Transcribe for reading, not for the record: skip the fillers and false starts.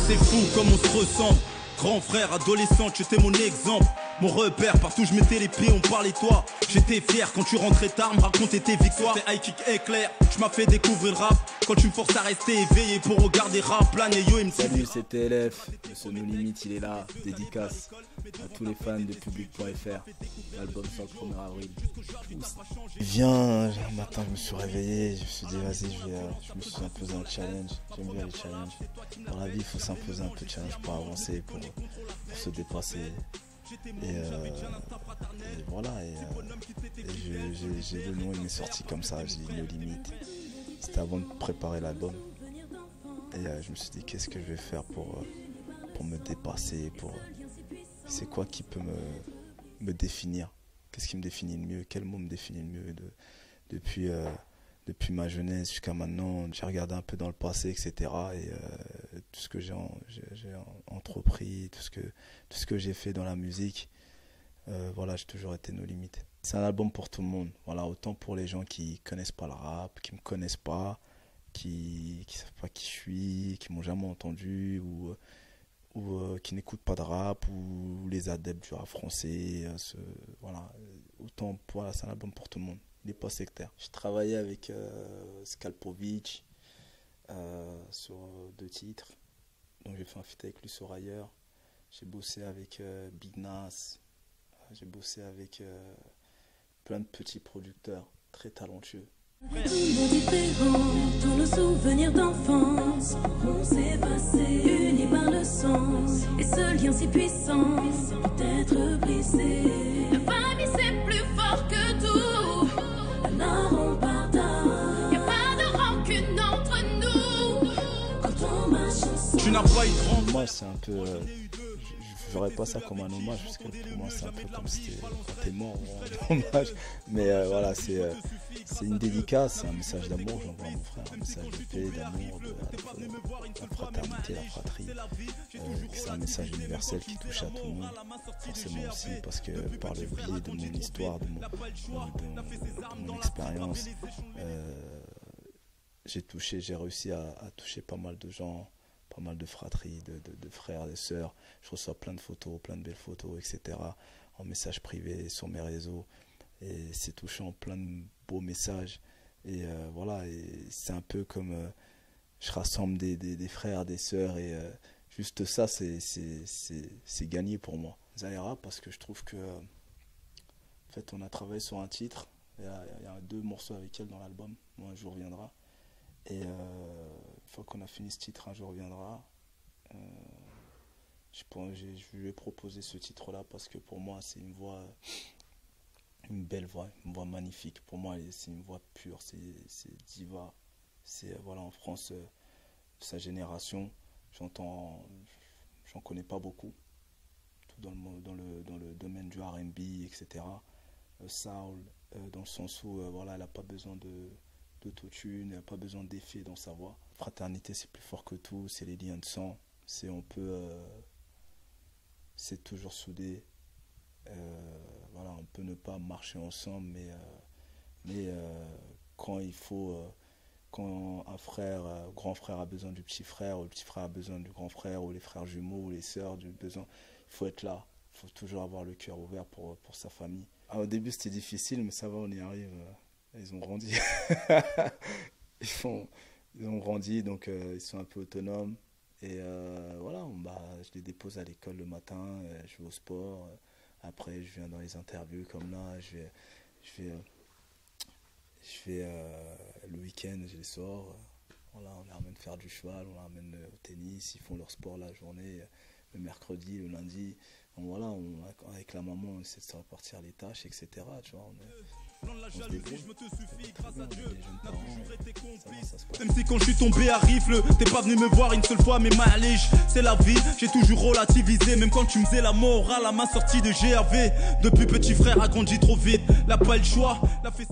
C'est fou comme on se ressemble. Grand frère, adolescent, tu étais mon exemple. Mon repère, partout je mettais les pieds, on parlait toi. J'étais fier quand tu rentrais tard, me racontais tes victoires. Tes high kick éclair, tu m'as fait découvrir le rap. Quand tu me forces à rester éveillé pour regarder rap, plan et yo, il me Salut, c'est TLF, ce No Limit il est là, dédicace à tous les fans de Public.fr. L'album sort le 1er avril. Viens, un matin je me suis réveillé, je me suis dit vas-y, je me suis imposé un challenge. J'aime bien les challenges. Dans la vie, il faut s'imposer un peu de challenge pour avancer, pour se dépasser. Et voilà, j'ai le nom, il m'est sorti comme ça, j'ai dit No Limit. C'était avant de préparer l'album. Et je me suis dit qu'est-ce que je vais faire pour me dépasser, c'est quoi qui peut me définir, qu'est-ce qui me définit le mieux, quel mot me définit le mieux depuis ma jeunesse jusqu'à maintenant. J'ai regardé un peu dans le passé, etc. Et tout ce que j'ai entrepris, tout ce que j'ai fait dans la musique, voilà, j'ai toujours été No Limit. C'est un album pour tout le monde, voilà, autant pour les gens qui connaissent pas le rap, qui me connaissent pas, qui savent pas qui je suis, qui m'ont jamais entendu, ou qui n'écoutent pas de rap, ou les adeptes du rap français, voilà, autant, voilà, c'est un album pour tout le monde. Il n'est pas sectaire. J'ai travaillé avec Skalpovic sur 2 titres. Donc j'ai fait un feat avec lui sur Ailleurs. J'ai bossé avec Big Nas. J'ai bossé avec plein de petits producteurs très talentueux. Tous nos différents, tous nos souvenirs d'enfance, on s'est passé unis par le sang. Et ce lien si puissant peut être brisé. La famille c'est plus fort que tout. Alors on partage. Y'a pas de rancune entre nous. Quand on marche ensemble. Tu n'as pas eu de Pour moi, c'est un peu. Je verrais pas ça comme un hommage, parce que pour moi, c'est un peu comme si quand t'es mort, un hommage. Mais voilà, c'est une dédicace, c'est un message d'amour, j'envoie à mon frère, un message de paix, d'amour, de la fraternité, la fratrie. C'est un message universel qui touche à tout le monde, forcément aussi, parce que par le biais de mon histoire, de mon expérience, j'ai réussi à toucher pas mal de gens, pas mal de fratries, de frères, de sœurs. Je reçois plein de photos, plein de belles photos, etc. en message privé sur mes réseaux. Et c'est touchant, plein de beaux messages. Et voilà, et c'est un peu comme je rassemble des frères, des sœurs. Et juste ça, c'est gagné pour moi. Zahera, parce que je trouve que en fait, on a travaillé sur un titre. Il y a 2 morceaux avec elle dans l'album. Moi, Un jour viendra. Et une fois qu'on a fini ce titre, Un jour viendra, je lui ai proposé ce titre-là parce que pour moi, c'est une voix, une belle voix, une voix magnifique. Pour moi, c'est une voix pure, c'est diva. C'est, voilà, en France, sa génération, j'en connais pas beaucoup, tout dans le domaine du R&B, etc. Soul, dans le sens où, voilà, elle n'a pas besoin d'autotune, elle n'a pas besoin d'effet dans sa voix. Fraternité, c'est plus fort que tout, c'est les liens de sang, c'est toujours soudé. Voilà, on peut ne pas marcher ensemble, mais quand il faut, quand un grand frère a besoin du petit frère, ou le petit frère a besoin du grand frère, ou les frères jumeaux, ou les sœurs, il faut être là. Il faut toujours avoir le cœur ouvert pour sa famille. Au début, c'était difficile, mais ça va, on y arrive. Ils ont grandi. Ils ont grandi, donc ils sont un peu autonomes. Et voilà, je les dépose à l'école le matin, je vais au sport. Après, je viens dans les interviews comme là. Je vais le week-end, je les sors. Voilà, on les ramène faire du cheval, on les ramène au tennis. Ils font leur sport la journée, le mercredi, le lundi. Donc voilà, avec la maman, on essaie de se répartir les tâches, etc. Tu vois, même si quand je suis tombé à rifle, t'es pas venu me voir une seule fois, mais maliche, c'est la vie, j'ai toujours relativisé. Même quand tu me faisais la morale à ma sortie de GAV. Depuis petit frère a grandi trop vite, n'a pas le choix, l'a fait.